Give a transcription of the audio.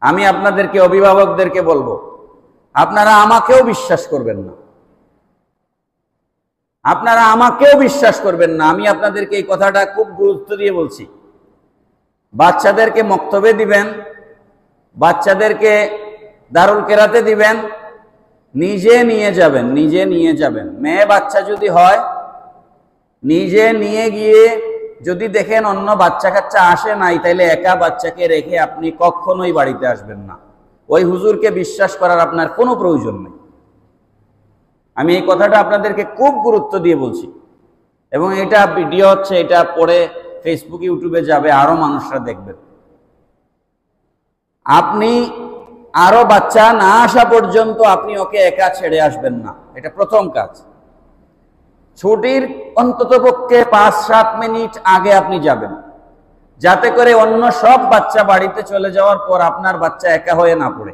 আমি আপনাদেরকে অভিভাবকদেরকে বলবো, আপনারা আমাকেও বিশ্বাস করবেন না, আপনারা আমাকেও বিশ্বাস করবেন না। আমি আপনাদেরকে এই কথাটা খুব গুরুত্ব দিয়ে বলছি। বাচ্চাদেরকে মক্তবে দিবেন, বাচ্চাদেরকে দারুল কেরাতে দিবেন, নিজে নিয়ে যাবেন, নিজে নিয়ে যাবেন। মেয়ে বাচ্চা যদি হয়, নিজে নিয়ে গিয়ে যদি দেখেন অন্য বাচ্চা কাচ্চা আসে নাই, তাইলে একা বাচ্চাকে রেখে আপনি কখনোই বাড়িতে আসবেন না। ওই হুজুরকে বিশ্বাস করার আপনার কোনো প্রয়োজন নেই। আমি এই কথাটা আপনাদেরকে খুব গুরুত্ব দিয়ে বলছি, এবং এটা ভিডিও হচ্ছে, এটা পরে ফেসবুক ইউটিউবে যাবে, আরো মানুষরা দেখবেন। আপনি আরো বাচ্চা না আসা পর্যন্ত আপনি ওকে একা ছেড়ে আসবেন না, এটা প্রথম কাজ। ছুটির অন্ততপক্ষে 5-7 মিনিট আগে আপনি যাবেন, যাতে করে অন্য সব বাচ্চা বাড়িতে চলে যাওয়ার পর আপনার বাচ্চা একা হয়ে না পড়ে।